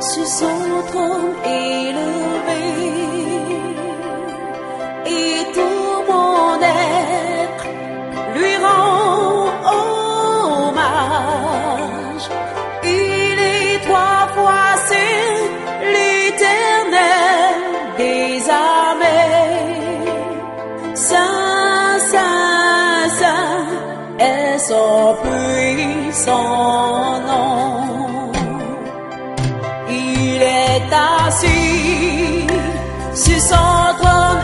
Sur son trône élevé, et tout mon être lui rend hommage. Il est trois fois saint, l'Éternel des armées. Saint, Saint, Saint est son puissant nom. Il est assis sur son trône.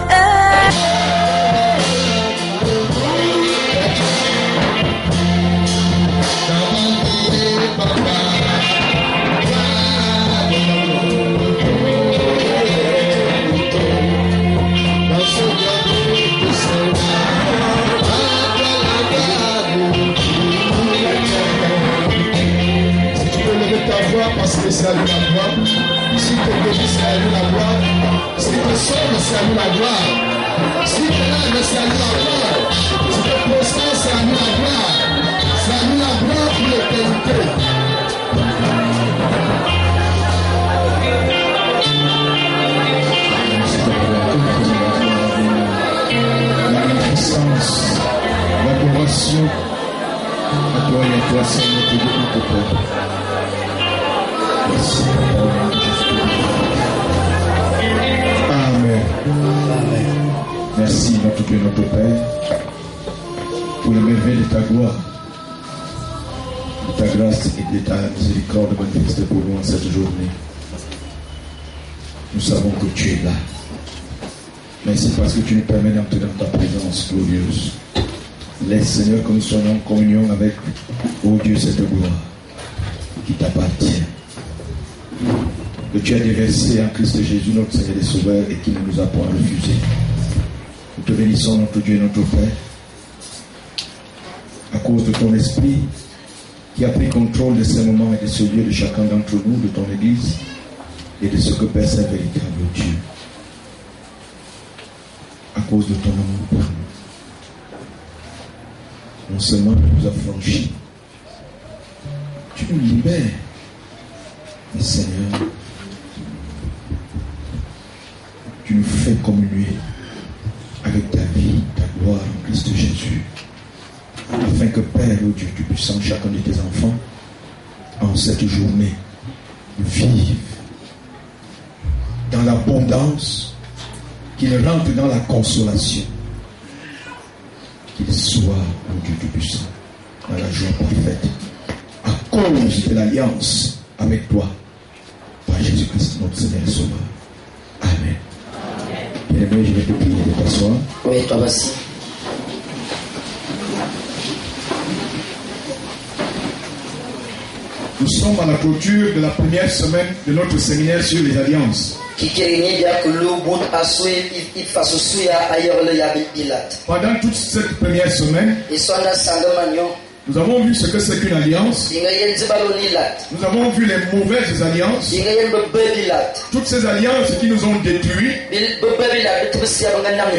Parce que c'est à lui la gloire. Si tu es c'est à lui la gloire. Si tu sors, c'est à lui la gloire. Si tu es là, c'est à lui la gloire. Si tu es présent, c'est à lui la gloire. C'est à lui la gloire pour l'éternité. La puissance, l'adoration, à toi et à toi, Seigneur, te donne notre peuple. Amen. Merci notre Dieu, notre Père, pour le merveille de ta gloire, de ta grâce et de ta miséricorde manifestée pour nous en cette journée. Nous savons que tu es là. Mais c'est parce que tu nous permets d'entrer dans ta présence glorieuse. Laisse, Seigneur, que nous soyons en communion avec, oh Dieu, cette gloire qui t'appartient, que tu as déversé en Christ Jésus, notre Seigneur et Sauveur, et qui ne nous a point refusé. Nous te bénissons, notre Dieu et notre Père, à cause de ton esprit qui a pris contrôle de ces moments et de ce lieu de chacun d'entre nous, de ton Église, et de ce que Père Saint véritable Dieu. À cause de ton amour pour nous. Non seulement tu nous as franchis, tu nous libères. Et Seigneur, tu nous fais communier avec ta vie, ta gloire en Christ Jésus. Afin que Père, ô Dieu, tu puisses chacun de tes enfants, en cette journée, vivre dans l'abondance, qu'il rentre dans la consolation, qu'il soit, ô Dieu Tout-Puissant, dans la joie parfaite, à cause de l'alliance avec toi, par Jésus-Christ, notre Seigneur et Sauveur. Amen. Bien-aimé, je vais te prier de t'asseoir. Oui, toi vas-y. Nous sommes à la clôture de la première semaine de notre séminaire sur les alliances. Pendant toute cette première semaine, nous avons vu ce que c'est qu'une alliance. Nous avons vu les mauvaises alliances. Toutes ces alliances qui nous ont détruits. Et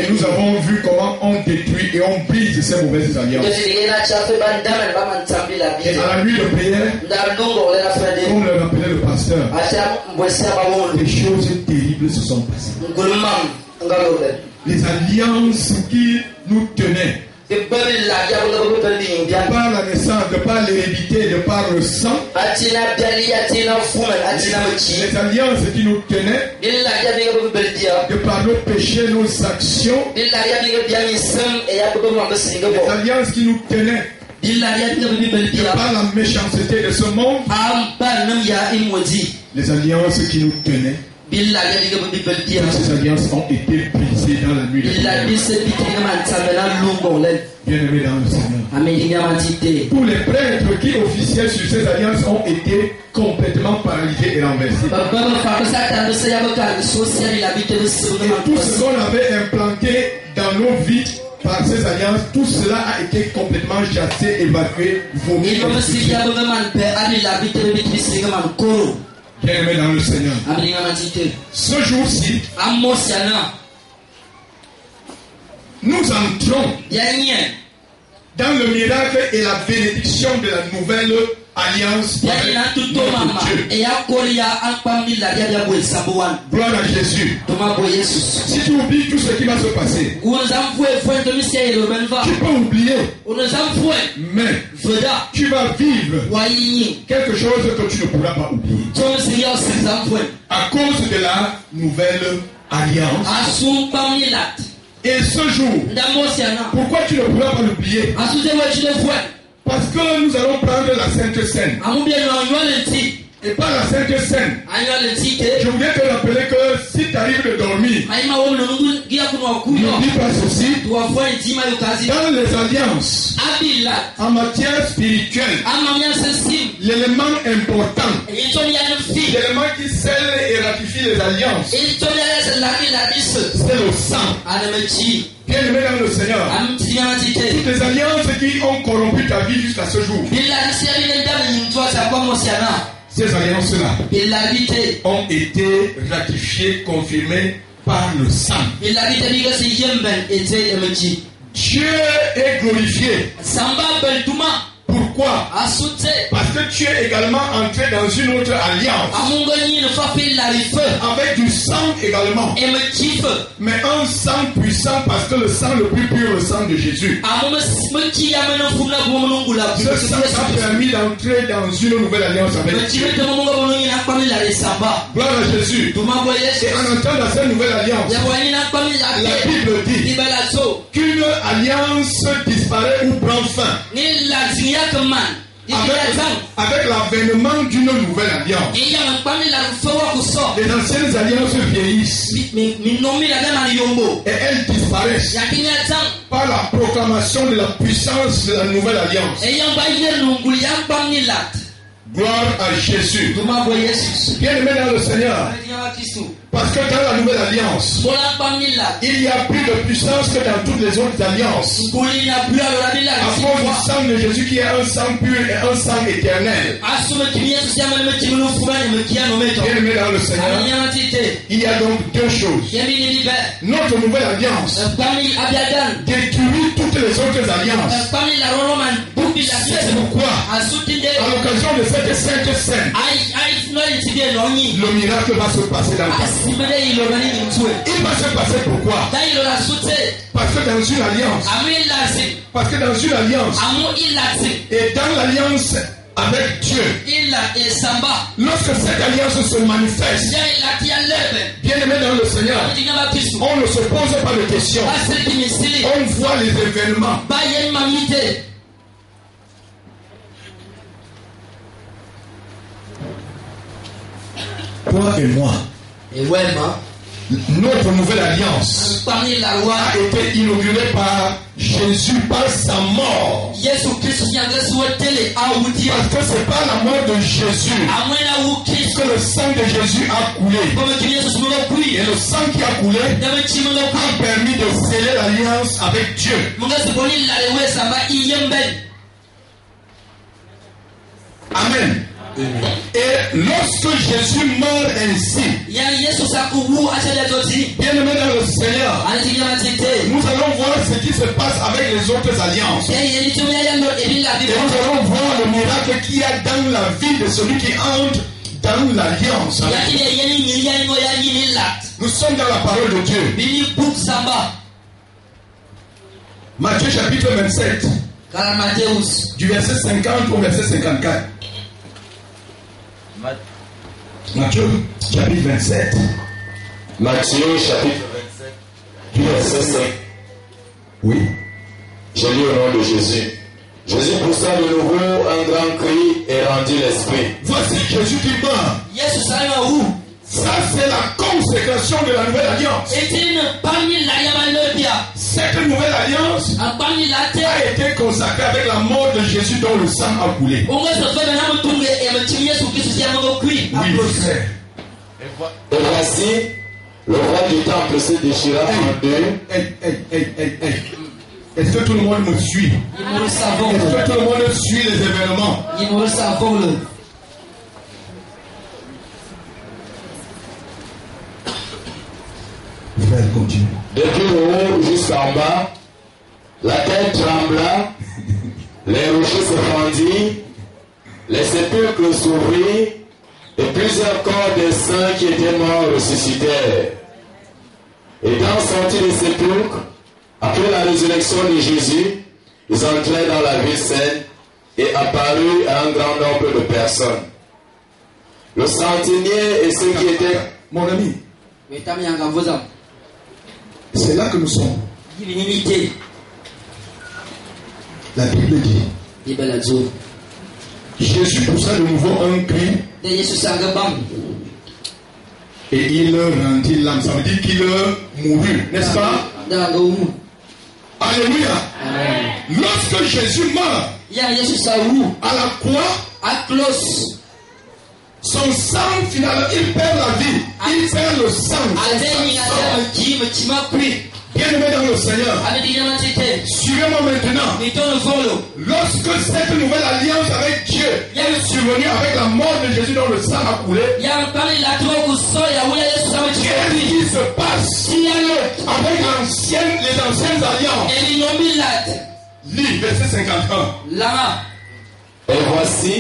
nous avons vu comment on détruit et on brise ces mauvaises alliances. Et à la nuit de prière, comme le rappelait le pasteur, des choses terribles se sont passées. Les alliances qui nous tenaient, de par la naissance, de par l'hérédité, de par le sang, les alliances qui nous tenaient, de par nos péchés, nos actions, les alliances qui nous tenaient, de par la méchanceté de ce monde, les alliances qui nous tenaient, toutes ces alliances ont été brisées dans la nuit de bien-aimés dans le Seigneur. Tous les prêtres qui officiaient sur ces alliances ont été complètement paralysés et renversés. Et tout ce qu'on avait implanté dans nos vies par ces alliances, tout cela a été complètement chassé, évacué, vomi. Bien-aimés dans le Seigneur. Ce jour-ci, nous entrons dans le miracle et la bénédiction de la nouvelle alliance avec notre Dieu. Gloire à Jésus. Si tu oublies tout ce qui va se passer, tu peux oublier, mais tu vas vivre quelque chose que tu ne pourras pas oublier à cause de la nouvelle alliance. Et ce jour, pourquoi tu ne pourras pas l'oublier? Parce que nous allons prendre la Sainte Seine. Et par la Sainte Seine, je voulais te rappeler que si tu arrives de dormir, n'oublie pas ceci. Dans les alliances, en matière spirituelle, l'élément important, l'élément qui scelle et ratifie les alliances, c'est le sang. Bien-aimé dans le Seigneur, toutes les alliances qui ont corrompu ta vie jusqu'à ce jour, ces alliances-là ont été ratifiées, confirmées par le sang. Dieu est glorifié. Pourquoi? Parce que tu es également entré dans une autre alliance. Avec du sang également. Mais un sang puissant parce que le sang le plus pur, le sang de Jésus. Ce sang a permis d'entrer dans une nouvelle alliance avec Dieu. Gloire à Jésus. Et en entrant dans cette nouvelle alliance, la Bible dit qu'une alliance disparaît ou prend fin avec l'avènement d'une nouvelle alliance. Les anciennes alliances vieillissent et elles disparaissent par la proclamation de la puissance de la nouvelle alliance. Gloire à Jésus. Bien-aimé dans le Seigneur, parce que dans la nouvelle alliance, il y a plus de puissance que dans toutes les autres alliances. À cause du sang de Jésus qui est un sang pur et un sang éternel. Bien-aimé dans le Seigneur, il y a donc deux choses. Notre nouvelle alliance détruit toutes les autres alliances. C'est pourquoi, à l'occasion de cette Sainte Seine, le miracle va se passer dans ta vie. Il va se passer pourquoi? Parce que dans une alliance, et dans l'alliance avec Dieu, lorsque cette alliance se manifeste, bien-aimé dans le Seigneur, on ne se pose pas de questions. On voit les événements. Toi et moi, notre nouvelle alliance a été inaugurée par Jésus, par sa mort. Parce que c'est par la mort de Jésus que le sang de Jésus a coulé. Et le sang qui a coulé a permis de sceller l'alliance avec Dieu. Amen. Et lorsque Jésus meurt ainsi, bien-aimé dans le Seigneur, nous allons voir ce qui se passe avec les autres alliances. Et nous allons voir le miracle qu'il y a dans la vie de celui qui entre dans l'alliance. Nous sommes dans la parole de Dieu. Matthieu chapitre 27, du verset 50 au verset 54. Matthieu chapitre 27. Matthieu chapitre 27, du verset 5. Oui. Je lis au nom de Jésus. Jésus poussa de nouveau un grand cri et rendit l'esprit. Voici Jésus qui meurt. Ça, c'est la consécration de la nouvelle alliance. Cette nouvelle alliance a été consacrée avec la mort de Jésus dont le sang a coulé. Oui, frère. Et voici, le roi du temple se déchira en deux. Est-ce que tout le monde me suit? Est-ce que tout le monde suit les événements? Depuis le haut jusqu'en bas, La terre trembla, les rochers se fendirent, les sépulcres s'ouvrirent, et plusieurs corps des saints qui étaient morts ressuscitèrent. Étant sortis des sépulcres, après la résurrection de Jésus, ils entrèrent dans la ville sainte et apparurent à un grand nombre de personnes. Le centenier et ceux qui étaient... Mon ami, c'est là que nous sommes. La Bible dit, Jésus poussa de nouveau un cri et il rendit l'âme. Ça veut dire qu'il mourut, n'est-ce pas? Alléluia. Lorsque Jésus meurt à la croix, son sang finalement, il perd la vie, il perd le sang. Bien-aimé dans le Seigneur, suivez-moi maintenant. Lorsque cette nouvelle alliance avec Dieu est survenue avec la mort de Jésus dont le sang a coulé, qu'est-ce qui se passe avec les anciennes alliances? Lis verset 51. Et voici,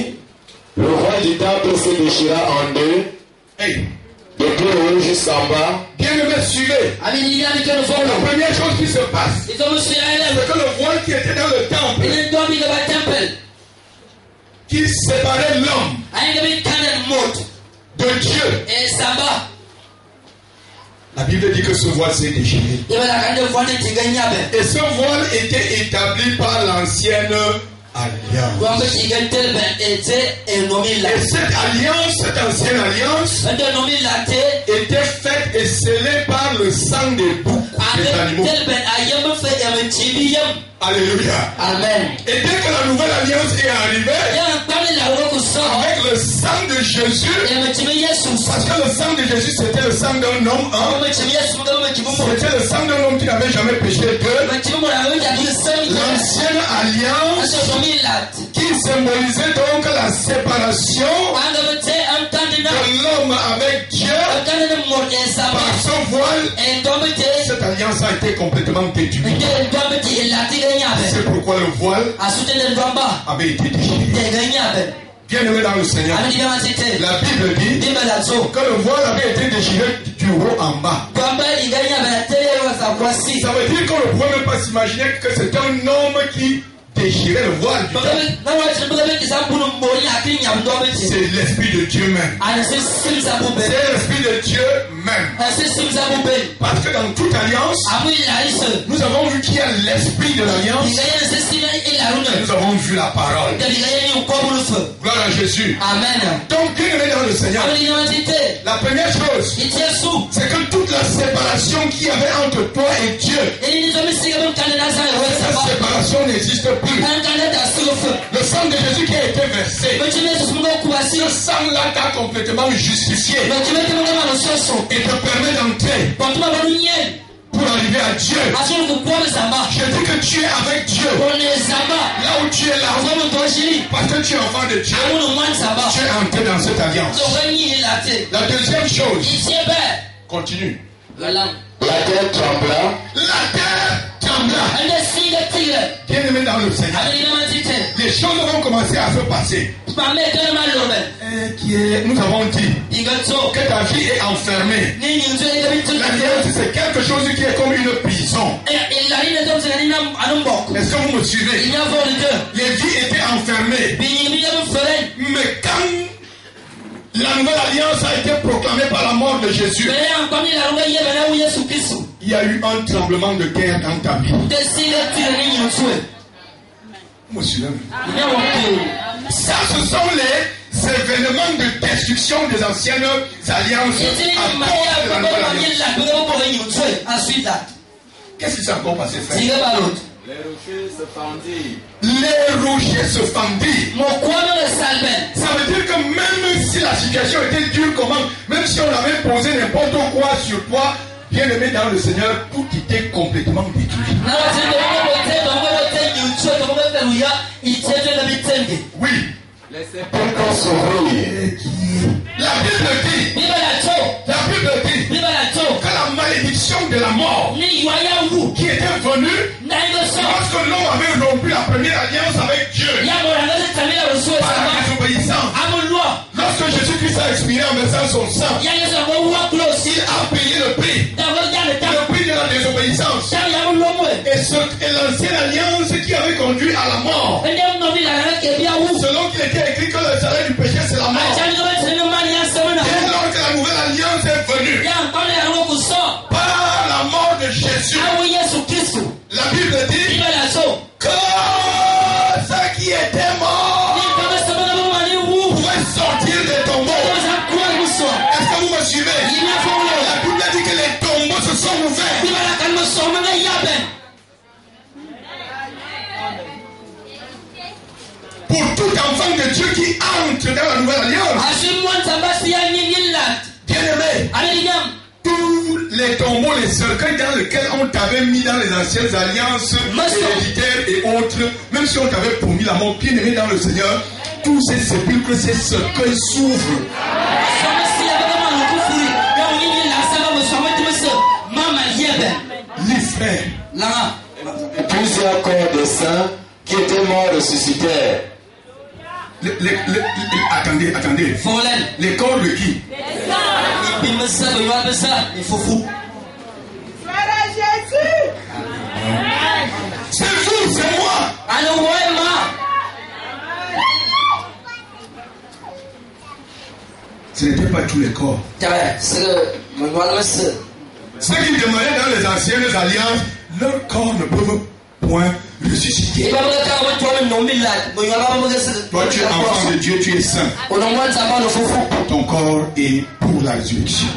le roi du temple se déchira en deux, depuis le haut jusqu'en bas. Bien-aimé, suivez. La première chose qui se passe, c'est que le voile qui était dans le temple, qui séparait l'homme de Dieu, la Bible dit que ce voile s'est déchiré. Et ce voile était établi par l'ancienne alliance. Et cette alliance, cette ancienne alliance, était faite et scellée par le sang des boucs des animaux. Alléluia. Amen. Et dès que la nouvelle alliance est arrivée, avec le sang de Jésus, parce que le sang de Jésus c'était le sang d'un homme, c'était le sang d'un homme qui n'avait jamais péché l'ancienne alliance qui symbolisait donc la séparation de l'homme avec Dieu par son voile. Cette alliance a été complètement détruite. C'est pourquoi le voile avait été déchiré. Bien-aimé dans le Seigneur, la Bible dit que le voile avait été déchiré du haut en bas. Ça veut dire qu'on ne pouvait même pas s'imaginer que c'est un homme qui déchirer le voile du temple. C'est l'Esprit de Dieu même. C'est l'Esprit de Dieu même. Parce que dans toute alliance, nous avons vu qu'il y a l'Esprit de l'alliance. Nous avons vu la parole. Gloire à Jésus. Amen. Donc, bien aimé dans le Seigneur, la première chose, c'est que toute la séparation qu'il y avait entre toi et Dieu, cette séparation n'existe plus. Le sang de Jésus qui a été versé, ce sang-là t'a complètement justifié et te permet d'entrer pour arriver à Dieu. Je dis que tu es avec Dieu. Là où tu es là, parce que tu es enfant de Dieu, tu es entré dans cette alliance. La deuxième chose, continue. La terre trembla. La terre trembla. Bien-aimé dans le Seigneur, les choses vont commencer à se passer. Nous avons dit que ta vie est enfermée. L'alliance, c'est quelque chose qui est comme une prison. Est-ce que vous me suivez? Les vies étaient enfermées. Mais quand la nouvelle alliance a été proclamée par la mort de Jésus, il y a eu un tremblement de terre dans ta vie. Vous me suivez? Ça, ce sont les événements de destruction des anciennes alliances à cause de la nouvelle alliance. Qu'est-ce qui s'est encore passé, frère? Les rochers se fendirent. Les rochers se fendirent. Ça veut dire que même si la situation était dure, même si on avait posé n'importe quoi sur toi, bien aimé dans le Seigneur, tout était complètement détruit. Oui. Les sépulcres s'ouvrirent. La Bible dit que la malédiction de la mort qui était venue lorsque par la désobéissance. Lorsque Jésus-Christ a expiré en versant son sang, il a payé le prix. Le prix de la désobéissance. Et l'ancienne alliance qui avait conduit à la mort. Selon qu'il était écrit que le salaire du péché c'est la mort. Et lorsque la nouvelle alliance est venue, par la mort de Jésus, la Bible dit que ceux qui étaient morts pouvaient sortir des tombeaux. Est-ce que vous me suivez? La Bible dit que les tombeaux se sont ouverts. Pour tout enfant de Dieu qui entre dans la nouvelle alliance, bien-aimé, tous les tombeaux, les cercueils dans lesquels on t'avait mis dans les anciennes alliances héréditaires et autres, même si on t'avait promis la mort, bien-aimé dans le Seigneur, tous ces sépulcres, ces cercueils s'ouvrent. L'Israël. Plusieurs corps de saints qui étaient morts ressuscitèrent. Attendez. Les corps de qui? C'est vous, c'est moi. Ce n'était pas tous les corps. Ceux qui demeuraient dans les anciennes alliances, leurs corps ne peuvent point ressusciter. Toi, tu es enfant de Dieu, tu es saint. Ton corps est pour la résurrection.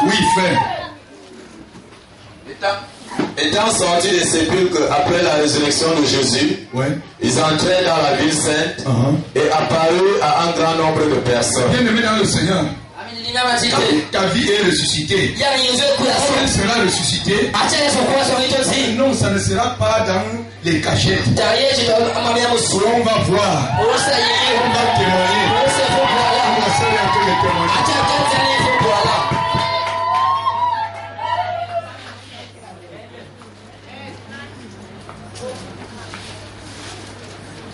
Oui, frère. Étant sortis des sépulcres après la résurrection de Jésus, ils entrèrent dans la ville sainte et apparurent à un grand nombre de personnes. Bien-aimé dans le Seigneur, ta vie est ressuscitée. Elle sera ressuscitée. Non, ça ne sera pas dans les cachettes. On va voir. On va témoigner. On va se faire les témoignages.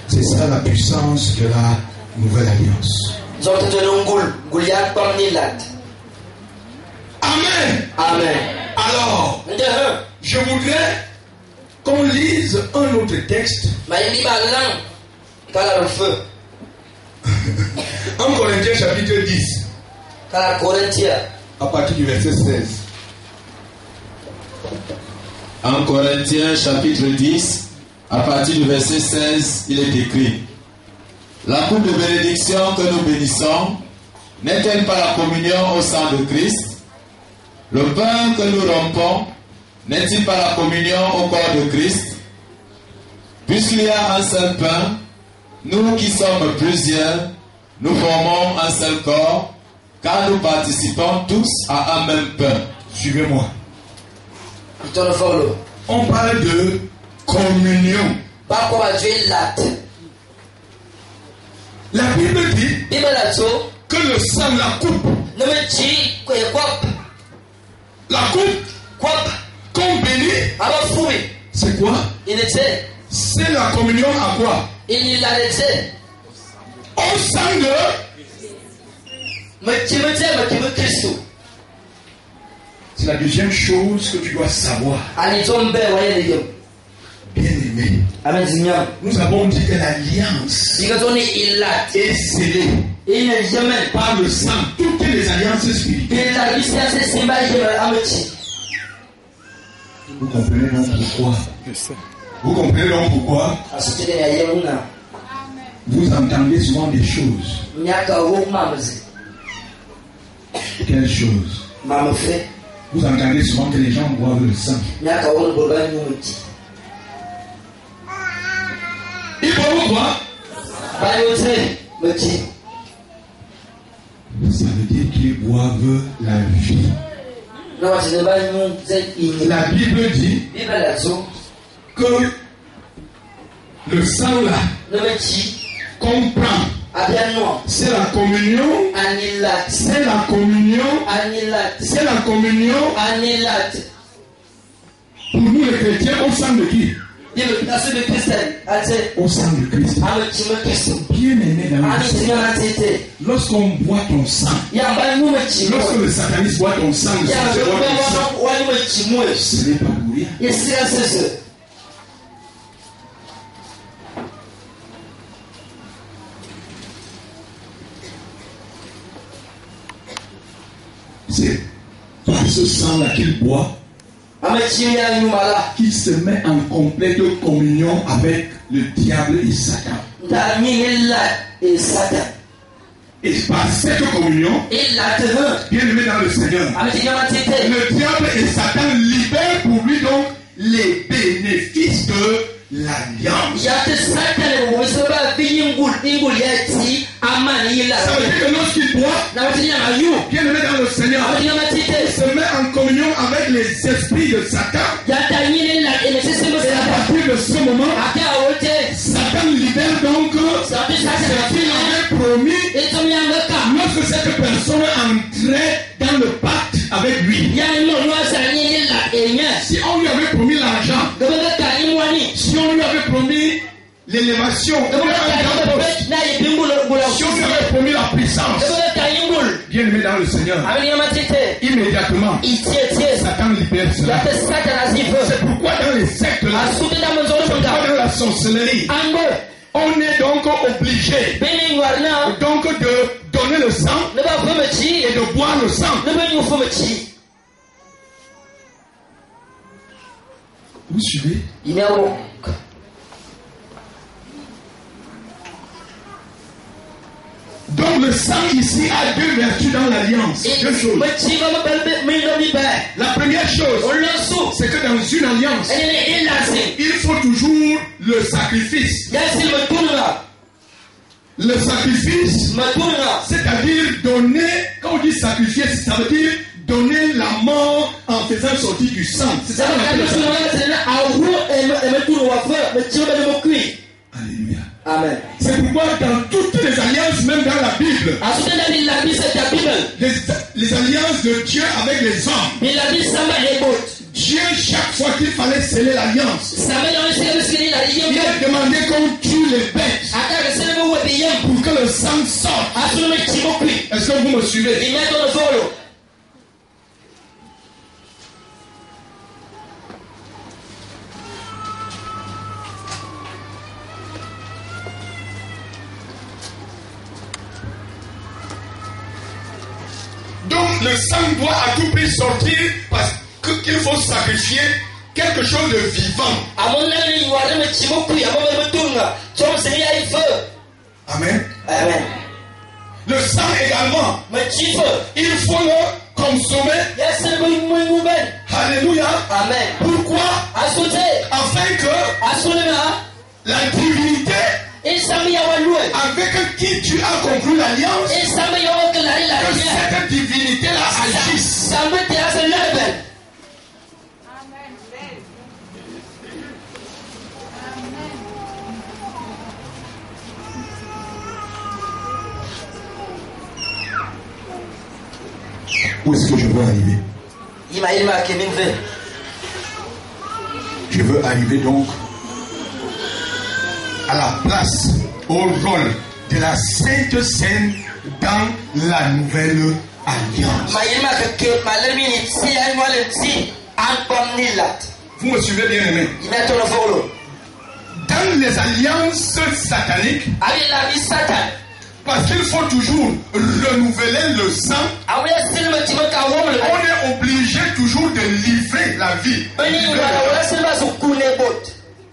C'est ça la puissance de la nouvelle alliance. Amen. Alors, je voudrais qu'on lise un autre texte. 1 Corinthiens chapitre 10. À partir du verset 16. 1 Corinthiens chapitre 10. À partir du verset 16, il est écrit: La coupe de bénédiction que nous bénissons n'est-elle pas la communion au sang de Christ? Le pain que nous rompons n'est-il pas la communion au corps de Christ? Puisqu'il y a un seul pain, nous qui sommes plusieurs, nous formons un seul corps, car nous participons tous à un même pain. Suivez-moi. On parle de communion. La Bible dit que le sang, la coupe qu'on bénit, c'est quoi? C'est la communion à quoi? Au sang de c'est la deuxième chose que tu dois savoir. Bien-aimé, nous avons dit que l'alliance est scellée par le sang. Toutes les alliances spirituelles. Vous comprenez donc pourquoi? Vous comprenez donc pourquoi? Vous entendez souvent des choses. Quelles choses? Vous entendez souvent que les gens boivent le sang. Ils boivent quoi? Ça veut dire qu'ils boivent la vie. La Bible dit que le sang là qu'on prend, c'est la communion. C'est la communion. C'est la communion. Pour nous les chrétiens, au sang de qui? au sang de Christ. Bien-aimé dans le Seigneur, lorsqu'on boit ton sang, lorsque le sataniste boit ton sang, ce n'est pas pour rien. C'est par ce sang-là qu'il boit qu'il se met en complète communion avec le diable et Satan. Et par cette communion, bien aimé dans le Seigneur, le diable et Satan libèrent pour lui donc les bénéfices de l'alliance. Ça veut dire que lorsqu'il boit, bien aimé dans le Seigneur, il se met en communion avec les esprits de Satan. Et à partir de ce moment, Satan libère donc ce qu'il avait promis lorsque cette personne entrait dans le pacte avec lui. Si on lui avait promis l'argent, si on lui avait promis l'élévation, si on lui avait promis la puissance, bien aimé dans le Seigneur, immédiatement, Satan libère cela. C'est pourquoi dans les sectes, dans la sorcellerie, on est donc obligé donc de donner le sang et de boire le sang. Vous suivez? Donc le sang ici a deux vertus dans l'alliance. Deux choses. La première chose, c'est que dans une alliance, il faut toujours le sacrifice. Le sacrifice, c'est-à-dire donner, quand on dit sacrifier, ça veut dire donner la mort en faisant sortir du sang. C'est ça qu'on appelle le sang. Alléluia. Amen. C'est pourquoi dans toutes les alliances, même dans la Bible, les alliances de Dieu avec les hommes, Dieu, chaque fois qu'il fallait sceller l'alliance, il a demandé qu'on tue les bêtes pour que le sang sorte. Est-ce que vous me suivez? Donc le sang doit à tout prix sortir parce qu'il faut sacrifier quelque chose de vivant. Amen. Amen. Le sang également, il faut le consommer. Alléluia. Amen. Pourquoi? Afin que la divinité avec qui tu as conclu l'alliance, que cette divinité-là agisse. Où est-ce que je veux arriver? Je veux arriver donc à la place, au rôle de la Sainte Seine dans la nouvelle alliance. Vous me suivez bien aimé? Dans les alliances sataniques, parce qu'il faut toujours renouveler le sang, on est obligé toujours de livrer la vie.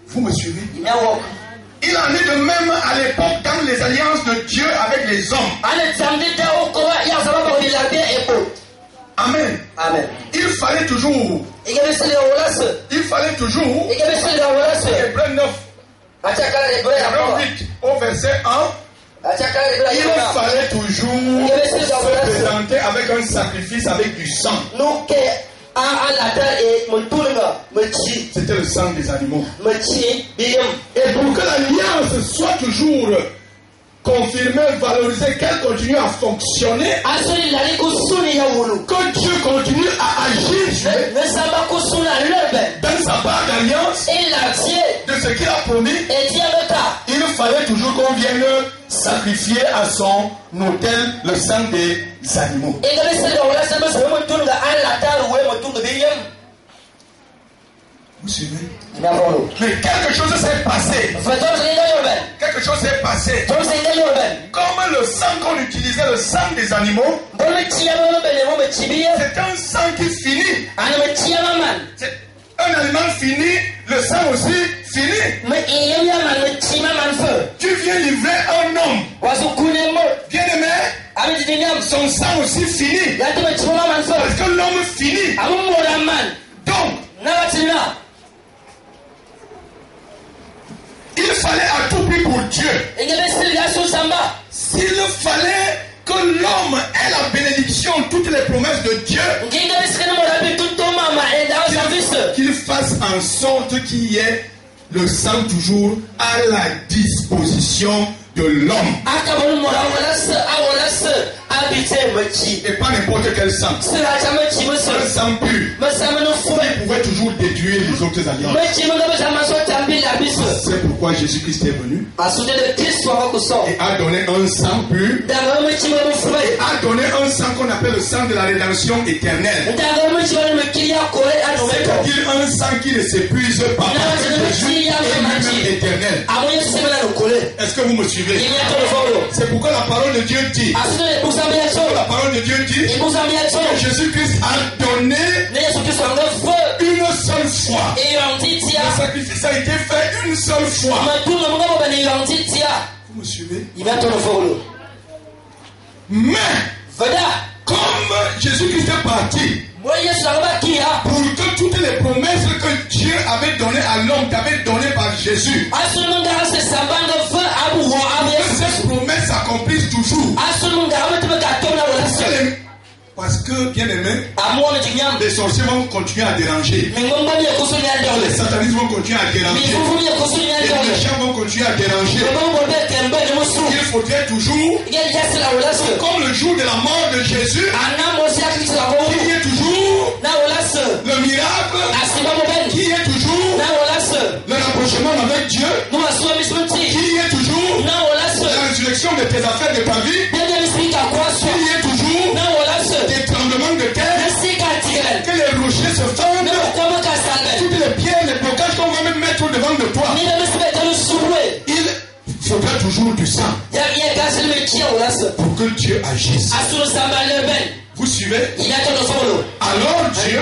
Vous me suivez? Il en est de même à l'époque dans les alliances de Dieu avec les hommes. Amen. Amen. Il fallait toujours. Hébreux 9, Hébreux 8, au verset 1. Il fallait toujours se présenter avec un sacrifice avec du sang. C'était le sang des animaux. Et pour que l'alliance soit toujours confirmée, valorisée, qu'elle continue à fonctionner, que Dieu continue à agir dans sa part d'alliance, de qu'on vienne sacrifier à son autel le sang des animaux. Vous suivez? Mais quelque chose s'est passé. Quelque chose s'est passé. Comme le sang qu'on utilisait, le sang des animaux, c'est un sang qui finit. C'est un aliment fini, le sang aussi fini. Tu viens livrer un homme. Bien aimé, son sang aussi fini. Parce que l'homme finit. Donc, il fallait à tout prix pour Dieu. S'il fallait que l'homme ait la bénédiction, toutes les promesses de Dieu, qu'il fasse en sorte qu'il y ait le sang toujours à la disposition de l'homme. Et pas n'importe quel sang. Un sang pur. Il pouvait toujours détruire les autres alliances. C'est pourquoi Jésus-Christ est venu et a donné un sang pur et a donné un sang qu'on appelle le sang de la rédemption éternelle. C'est-à-dire un sang qui ne s'épuise pas parce que Jésus est lui-même éternel. Est-ce que vous me suivez? C'est pourquoi la parole de Dieu dit, la parole de Dieu dit que Jésus-Christ a donné une seule fois. Le sacrifice a été fait une seule fois. Vous me suivez? Mais comme Jésus-Christ est parti pour que toutes les promesses que Dieu avait données à l'homme, qu'avait données par Jésus, que ces promesses s'accomplissent toujours. Parce que, bien aimé, les sorciers vont continuer à déranger. Les satanistes vont continuer à déranger. Les méchants vont continuer à déranger. Il faudrait toujours, comme le jour de la mort de Jésus, qu'il y ait toujours le miracle, qu'il y ait toujours le rapprochement avec Dieu, qu'il y ait toujours la résurrection de tes affaires de ta vie, qu'il y ait toujours des tremblements de terre, que les rochers se fendent, toutes les pierres, les blocages qu'on va même mettre devant de toi. Il faudra toujours du sang pour que Dieu agisse. Vous suivez? Alors Dieu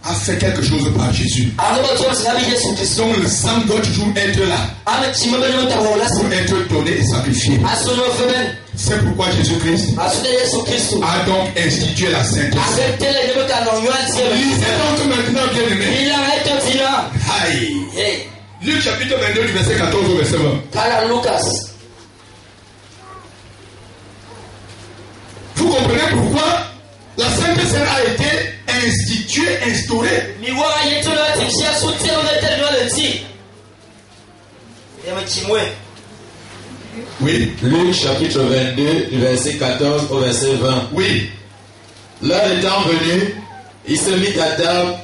a fait quelque chose par Jésus. Donc le sang doit toujours être là pour être donné et sacrifié. C'est pourquoi Jésus-Christ a donc institué la sainteté. Lisez donc maintenant, bien aimé. Aïe. Luc chapitre 22 du verset 14 au verset 20. Vous comprenez pourquoi la Sainte Seine a été instituée, instaurée. Oui. Luc chapitre 22 du verset 14 au verset 20. Oui. L'heure étant venue, il se mit à table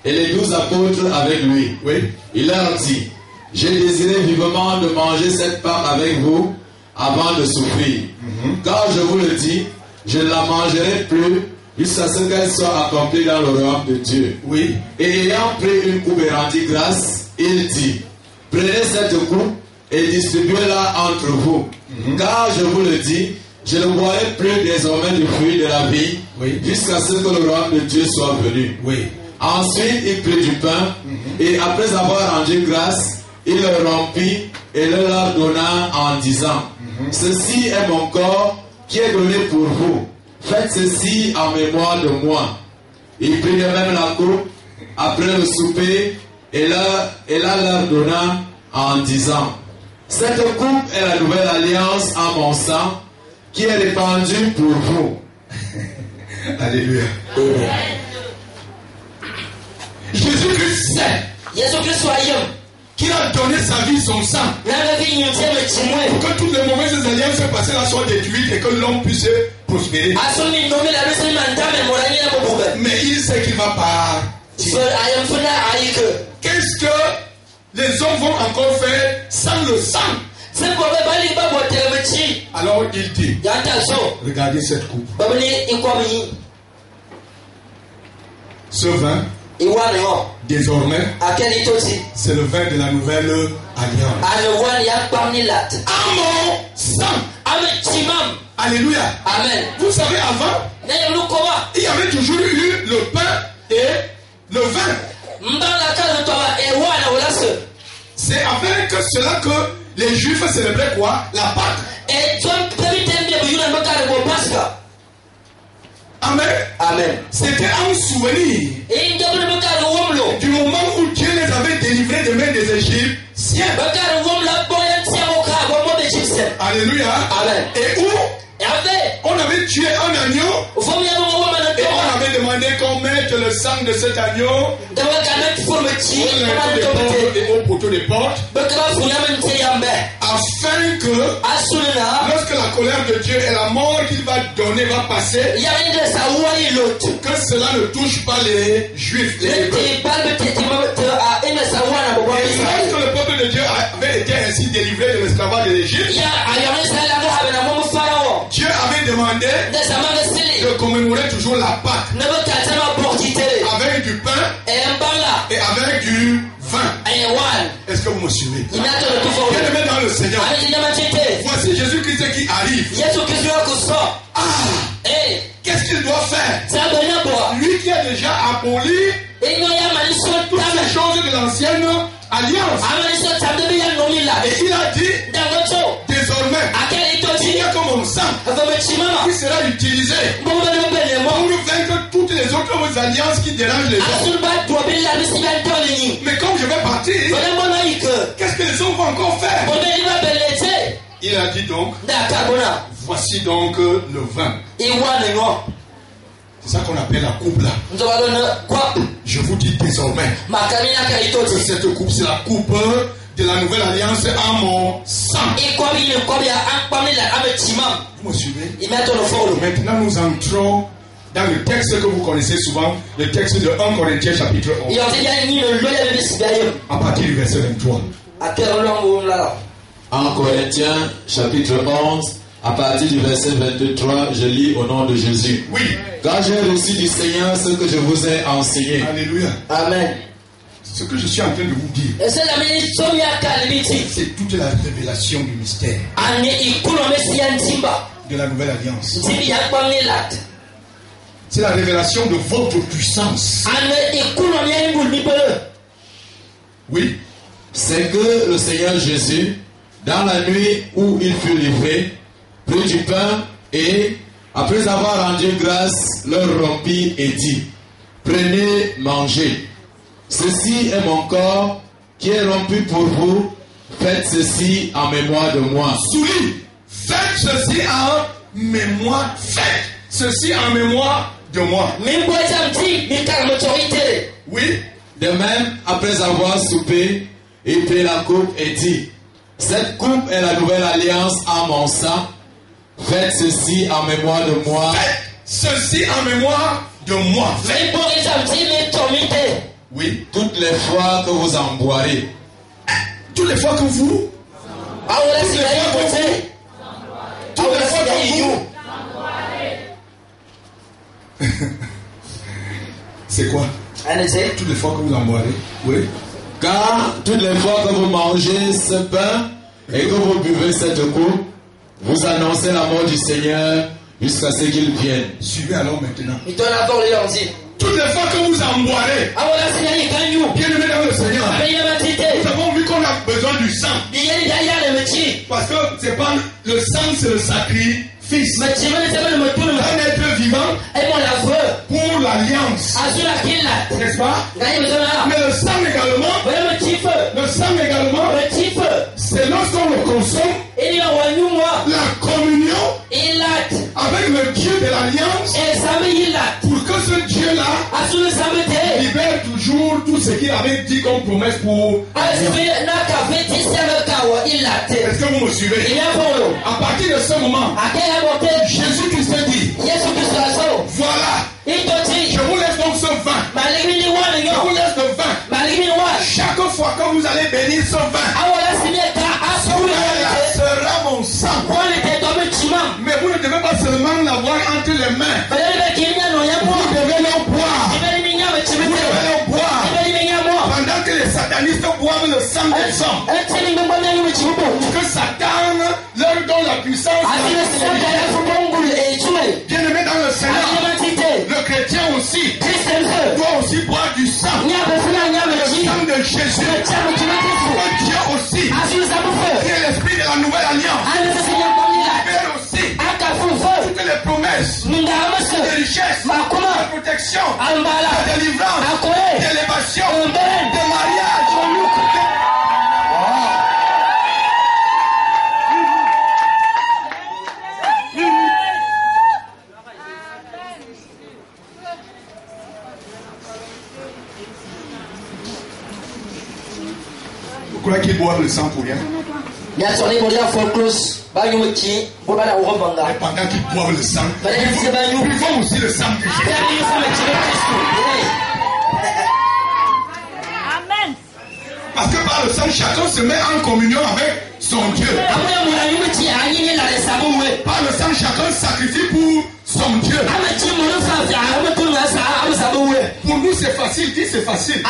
et les 12 apôtres avec lui. Oui. Il leur dit: j'ai désiré vivement de manger cette part avec vous avant de souffrir. Car je vous le dis, je ne la mangerai plus jusqu'à ce qu'elle soit accomplie dans le royaume de Dieu. Oui. Et ayant pris une coupe et rendu grâce, il dit: prenez cette coupe et distribuez-la entre vous. Car je vous le dis, je ne boirai plus désormais du fruit de la vie, jusqu'à ce que le royaume de Dieu soit venu. Oui. Ensuite, il prit du pain et après avoir rendu grâce, il le rompit et le leur donna en disant: ceci est mon corps qui est donné pour vous. Faites ceci en mémoire de moi. Il prit de même la coupe après le souper et là leur donna en disant: cette coupe est la nouvelle alliance en mon sang qui est répandue pour vous. Alléluia. Jésus-Christ sait qu'il a donné sa vie, son sang, pour que toutes les mauvaises alliances passées là soient détruites et que l'homme puisse prospérer. Mais il sait qu'il va partir. Qu'est-ce que les hommes vont encore faire sans le sang. Alors il dit, regardez cette coupe. Ce vin, désormais, c'est le vin de la nouvelle alliance. À mon sang. Alléluia. Amen. Vous savez, avant, il y avait toujours eu le pain et le vin. C'est avec cela que les Juifs célébraient quoi? La Pâque. Amen. Amen. C'était un souvenir du moment où Dieu les avait délivrés des mains des Égyptiens. Alléluia. Amen. Et où on avait tué un agneau et on avait demandé qu'on mette le sang de cet agneau au poteau des portes afin que lorsque la colère de Dieu et la mort qu'il va donner va passer, que cela ne touche pas les Juifs, les Hébreux. Et lorsque le peuple de Dieu avait été ainsi délivré de l'esclavage de l'Égypte, Dieu avait demandé de commémorer toujours la Pâque avec du pain et avec du vin. Est-ce que vous me suivez? Bien-aimé dans le Seigneur, voici Jésus-Christ qui arrive. Qu'est-ce qu'il doit faire? Lui qui a déjà aboli toutes les choses de l'ancienne alliance. Et il a dit, désormais, il n'y a que mon sang qui sera utilisé pour vaincre toutes les autres alliances qui dérangent les hommes. Mais comme je vais partir, qu'est-ce que les hommes vont encore faire? Il a dit donc, voici donc le vin. C'est ça qu'on appelle la coupe là. Je vous dis désormais que cette coupe, c'est la coupe de la nouvelle alliance à mon sang. Vous me suivez? Maintenant nous entrons dans le texte que vous connaissez souvent, le texte de 1 Corinthiens chapitre 11. À partir du verset 23. 1 Corinthiens chapitre 11. À partir du verset 23, je lis au nom de Jésus. Oui. Car j'ai reçu du Seigneur ce que je vous ai enseigné. Alléluia. Amen. Ce que je suis en train de vous dire, c'est toute la révélation du mystère de la nouvelle alliance. C'est la révélation de votre puissance. Oui. C'est que le Seigneur Jésus, dans la nuit où il fut livré, prit du pain et, après avoir rendu grâce, leur rompit et dit, prenez, mangez. Ceci est mon corps qui est rompu pour vous. Faites ceci en mémoire de moi. Souligne. Faites ceci en mémoire. Faites ceci en mémoire de moi. Oui. De même, après avoir soupé, il prit la coupe et dit, cette coupe est la nouvelle alliance en mon sang. Faites ceci en mémoire de moi. Faites ceci en mémoire de moi. Faites. Oui. Toutes les fois que vous en boirez. Toutes les fois que vous. Toutes les fois que vous. C'est quoi? Toutes les fois que vous en boirez. Oui. Car toutes les fois que vous mangez ce pain et que vous buvez cette coupe, vous annoncez la mort du Seigneur jusqu'à ce qu'il vienne. Suivez alors maintenant. Toutes les fois que vous en boirez, bien aimé dans le Seigneur, nous avons vu qu'on a besoin du sang. Parce que c'est pas le sang, c'est le sacrifice. Un être vivant pour l'alliance. N'est-ce pas? Mais le sang également, c'est lorsqu'on le consomme, la communion avec le Dieu de l'alliance, pour que ce Dieu-là libère toujours tout ce qu'il avait dit comme promesse pour l'alliance. Est-ce que vous me suivez? À partir de ce moment, Jésus-Christ dit, voilà, je vous laisse donc ce vin. Je vous laisse le vin. Chaque fois que vous allez aller bénir son vin. Cela sera mon sang. Mais vous ne devez pas seulement l'avoir entre les mains. Vous devez le boire. Vous devez le boire. Pendant que les satanistes boivent le sang des hommes. Que Satan leur donne la puissance. Bien aimé dans le Seigneur, le chrétien aussi doit aussi boire du sang. Le sang de Jésus. Dieu aussi, qui est l'esprit de la nouvelle alliance, libère aussi toutes les promesses de richesse, de protection, de délivrance, d'élévation, de mariage. Vous croyez qu'ils boivent le sang pour rien? Mais pendant qu'ils boivent le sang, ils buvons aussi le sang de Jésus. Amen. Parce que par le sang, chacun se met en communion avec son Dieu. Par le sang, chacun sacrifie pour son Dieu. Pour nous, c'est facile. Qui c'est facile?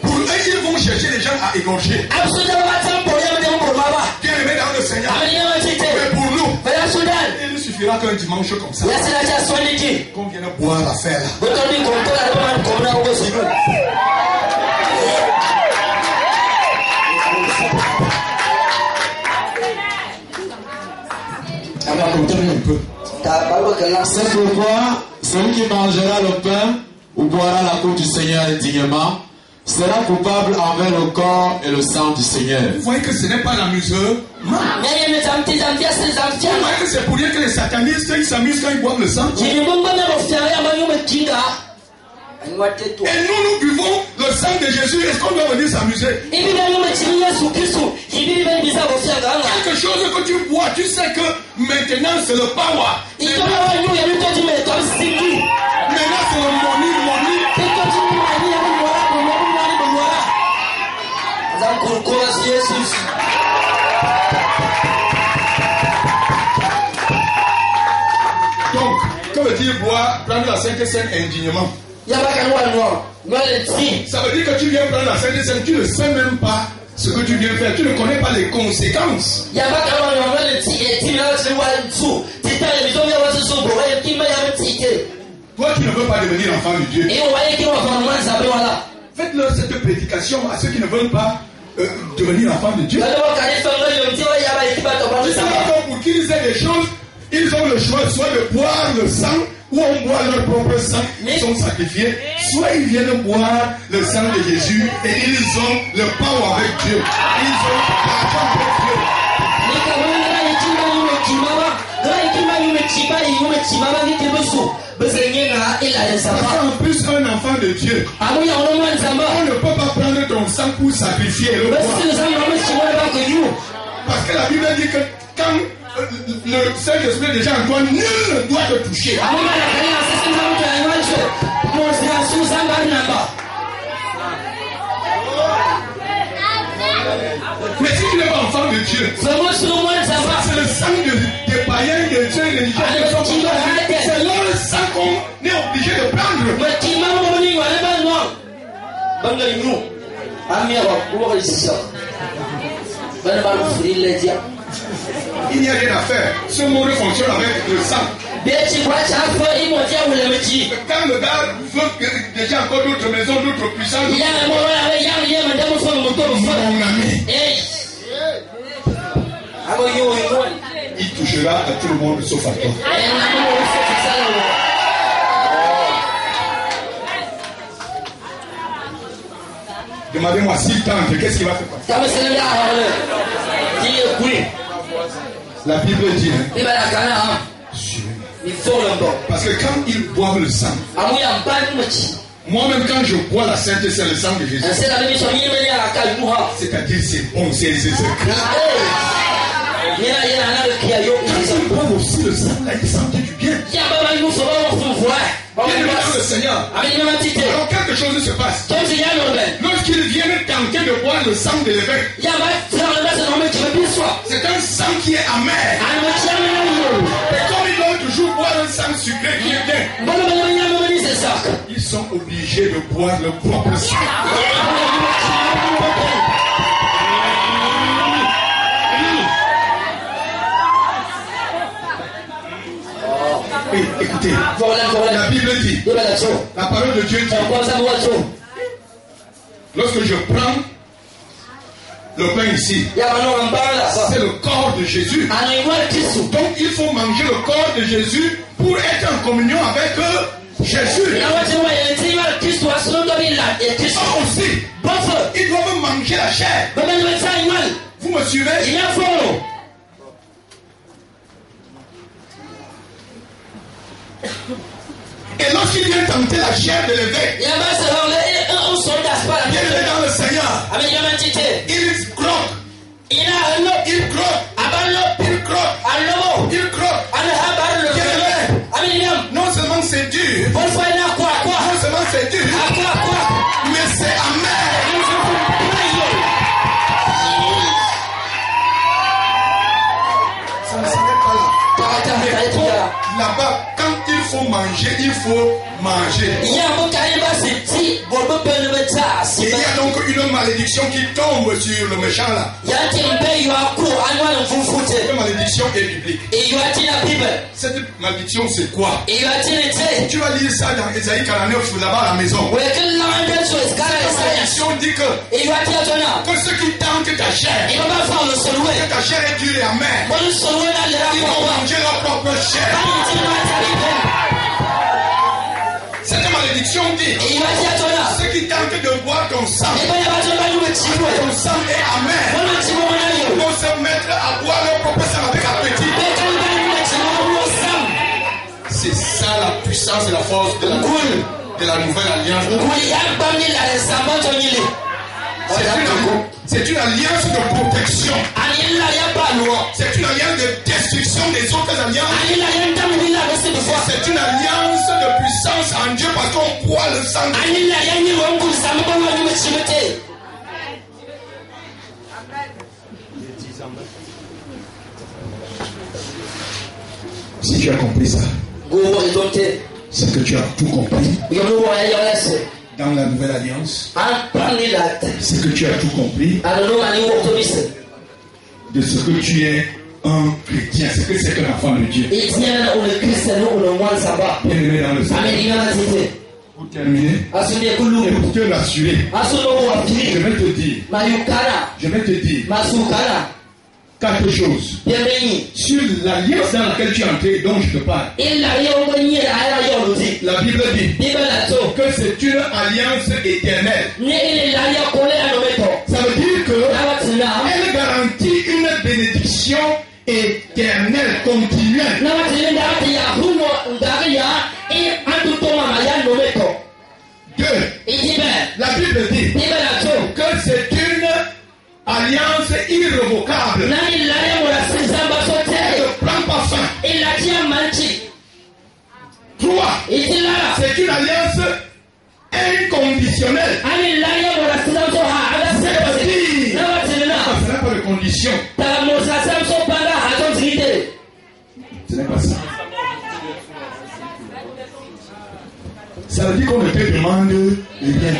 Pour eux, ils vont chercher les gens à égorger. Bien aimé dans le Seigneur. Mais pour nous, il ne suffira qu'un dimanche comme ça qu'on vienne boire l'affaire là. Alors, continuez un peu. C'est pourquoi celui qui mangera le pain ou boira la coupe du Seigneur indignement sera coupable envers le corps et le sang du Seigneur. Vous voyez que ce n'est pas l'amuseur. Vous voyez que c'est pour dire que les satanistes, ils s'amusent quand ils boivent le sang. Et nous buvons le sang de Jésus. Est-ce qu'on doit venir s'amuser? Quelque chose que tu bois, tu sais que maintenant c'est le power. Maintenant c'est le money. Donc, que veut-il boire, prendre la Sainte Seine indignement? Ça veut dire que tu viens prendre la Sainte Seine, tu ne sais même pas ce que tu viens faire, tu ne connais pas les conséquences. Toi, tu ne veux pas devenir enfant de Dieu. Faites-leur cette prédication à ceux qui ne veulent pas devenir enfant de Dieu. Pour qu'ils aient des choses, ils ont le choix soit de boire le sang, ou on boit leur propre sang, ils sont sacrifiés, soit ils viennent boire le sang de Jésus et ils ont le power avec Dieu. Ils ont l'argent avec Dieu. En plus, un enfant de Dieu, on ne peut pas prendre ton sang pour sacrifier le boire. Parce que la Bible dit que quand le Saint-Esprit est déjà en toi, nul ne doit te toucher. Mais si tu n'es pas enfant de Dieu, c'est le sang des païens, des dieux, des religieux. C'est leur sang qu'on est obligé de prendre. Il n'y a rien à faire. Ce monde fonctionne avec le sang. Quand le gars veut déjà encore d'autres maisons, d'autres puissances, mon ami, il touchera à tout le monde sauf à toi. Demandez-moi s'il tente, qu'est-ce qu'il va faire? La Bible dit, parce que quand ils boivent le sang, moi-même quand je bois la Sainte, c'est le sang de Jésus. C'est-à-dire c'est bon, c'est quand ils boivent aussi le sang, là, ils sentent du bien. le Seigneur. Alors quelque chose se passe. Lorsqu'ils viennent tenter de boire le sang de l'évêque, c'est un sang qui est amer. Et comme ils doivent toujours boire un sang sucré qui est bien, ils sont obligés de boire le propre sang. Oui, écoutez, la Bible dit, la parole de Dieu dit, lorsque je prends le pain ici, c'est le corps de Jésus. Donc il faut manger le corps de Jésus pour être en communion avec Jésus. Aussi, ils doivent manger la chair. Vous me suivez? Et lorsqu'il vient tenter la chair de l'évêque, il est dans le Seigneur. Il croque. Il croque. Non seulement c'est dur, mais c'est amer. Ça ne s'arrête pas là. Là-bas, quand il faut manger, il faut manger. Il y a donc une malédiction qui tombe sur le méchant là. Cette malédiction est biblique. Cette malédiction c'est quoi? Tu vas lire ça dans Ésaïe 49 là-bas à la maison. Cette malédiction dit que ceux qui tentent ta chair, que ta chair est dure et amère, ils vont manger leur propre chair. Cette malédiction dit ceux qui tentent de boire ton sang, ton sang est amer, vont se mettre à boire leur propre sang avec appétit. C'est ça la puissance et la force de la nouvelle alliance. C'est une alliance de protection. C'est une alliance de destruction des autres alliances. C'est une alliance de puissance en Dieu parce qu'on boit le sang de Si tu as compris ça, c'est que tu as tout compris. Dans la nouvelle alliance, c'est que tu as tout compris de ce que tu es un chrétien, c'est que c'est qu'un enfant de Dieu. Bien-aimé dans le Seigneur. Pour terminer, et pour te rassurer, je vais te dire quatre choses sur l'alliance dans laquelle tu es entré, dont je te parle. La Bible dit que c'est une alliance éternelle. Ça veut dire qu'elle garantit une bénédiction éternelle, continuelle. Deux, la Bible dit que c'est une alliance irrévocable. Elle ne prend pas fin. Trois, c'est une alliance inconditionnelle. Ça n'a pas de condition. Ce n'est pas ça. Ça veut dire qu'on ne te demande rien.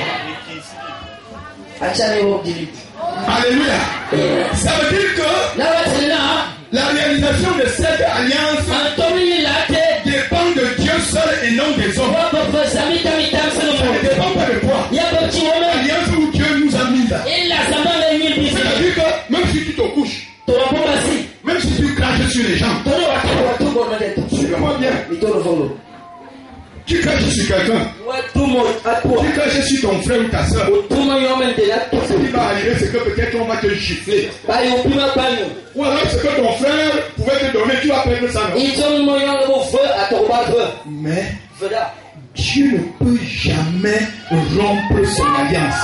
Alléluia. Ça veut dire que la réalisation de cette alliance dépend de Dieu seul et non des hommes. Ça ne dépend pas de toi. L'alliance où Dieu nous a mis là. C'est-à-dire que même si tu te couches, même si tu craches sur les gens, suis-moi bien. Tu craches sur quelqu'un. Tu craches sur ton frère ou ta soeur. Ce qui va arriver, c'est que peut-être on va te gifler. Ou alors ce que ton frère pouvait te donner, tu vas perdre ça. Mais Dieu ne peut jamais rompre son alliance.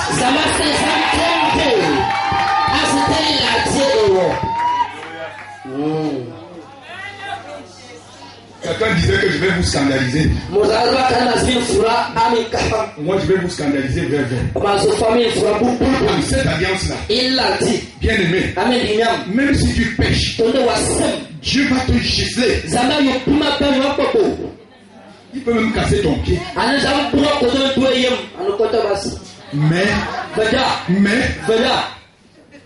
Quelqu'un disait que je vais vous scandaliser. Moi, je vais vous scandaliser vers. Cette alliance-là, il l'a dit, bien aimé, même si tu pêches, Dieu va te giseler. Il peut même casser ton pied. Mais,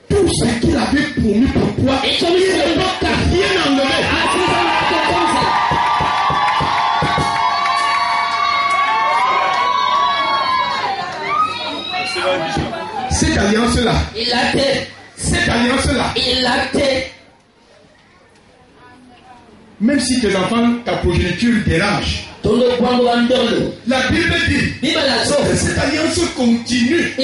tout ce qu'il avait promis pour toi, il ne peut rien enlever. Cette alliance-là, cette alliance-là, même si tes enfants, ta progéniture dérange, la Bible dit que cette alliance continue.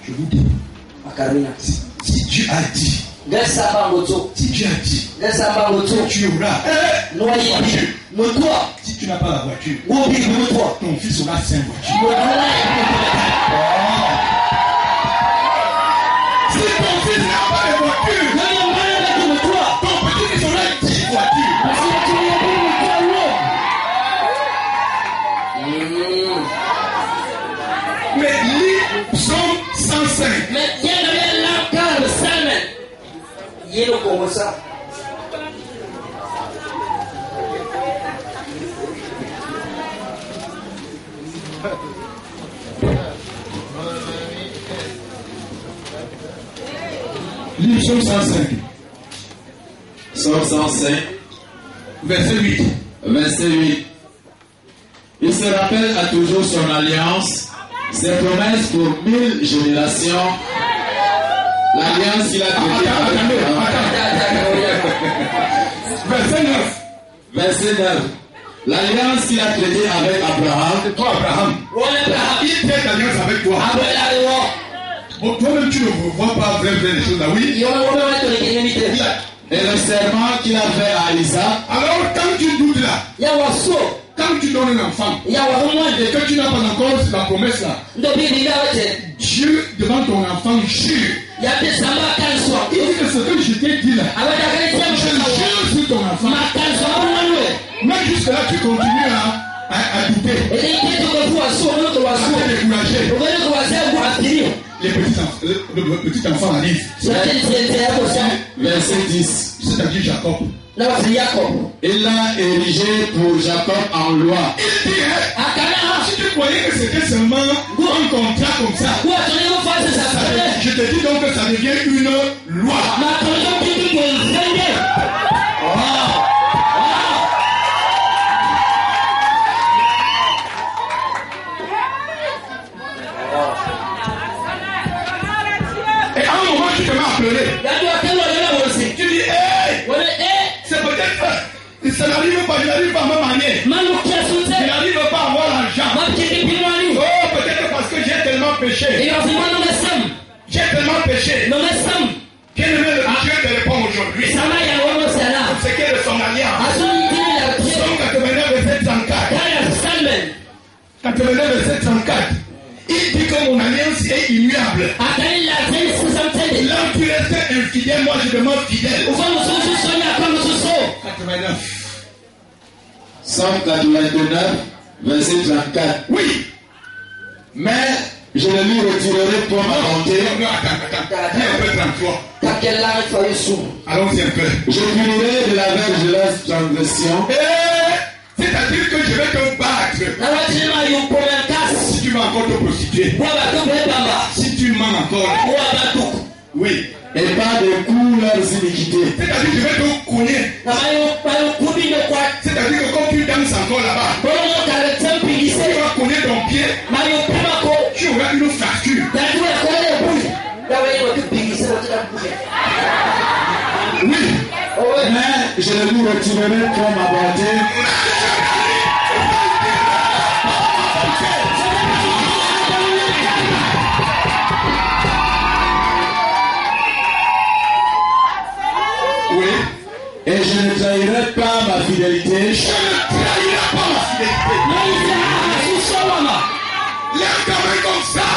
Je vous dis, si Dieu a dit, si Dieu a dit, tu auras une voiture. Si tu n'as pas la voiture, ton fils aura 5 voitures. Si ton fils n'a pas de voiture, ton petit-fils aura 10 voitures. Mais lis Psaume 105. Lis Psaume 105. Psaume 105. Verset 8. Verset 8. Il se rappelle à toujours son alliance, ses promesses pour 1000 générations. L'alliance qu'il a traitée avec Verset 9. Verset 9. L'alliance qu'il a traitée avec Abraham. C'est toi, Abraham. Il traite l'alliance avec toi. Bon, toi-même, tu ne vois pas vrai les choses là, oui. Et le serment qu'il a fait à Isaac. Alors, quand tu doutes là, quand tu donnes un enfant, et que tu n'as pas encore la promesse là, Dieu, devant ton enfant, jure. Il dit que ce que je t'ai dit là, je jure sur ton enfant. Même jusque là, tu continues à douter. À te décourager. Le petit enfant arrive. Verset 10. C'est-à-dire Jacob. Il l'a érigé pour Jacob en loi. Il dit, si tu croyais que c'était seulement un contrat comme ça, je te dis donc que ça devient une loi. Et à un moment, tu te mets à pleurer. Tu dis, c'est peut-être, ça n'arrive pas, je n'arrive pas à me manier. Je n'arrive pas à avoir l'argent. Oh, peut-être parce que j'ai tellement péché. J'ai tellement péché. Quel est le Dieu de répondre aujourd'hui? C'est quel est son alliance? Psaume 89, verset 34. 89, verset 34. Il dit que mon alliance est immuable. Là où tu restais infidèle, moi je demeure fidèle. 89. Psaume 89, verset 34. Oui. Mais je ne lui retirerai pas ma bonté. Non, attends. Un peu 33. Allons-y un peu. Je punirai de la verge de la transgression. C'est-à-dire que je vais te battre. Si tu vas encore te prostituer. Si tu mens encore. Oui. Et pas de coups leurs iniquités. C'est-à-dire que je vais te cogner. C'est-à-dire que quand tu danses encore là-bas, tu vas cogner ton pied. Tu auras une fracture. Oui. Mais je ne lui retirerai pas ma bonté. Oui. Et je ne trahirai pas ma fidélité. Je ne trahirai pas ma fidélité. Lève ta main comme ça.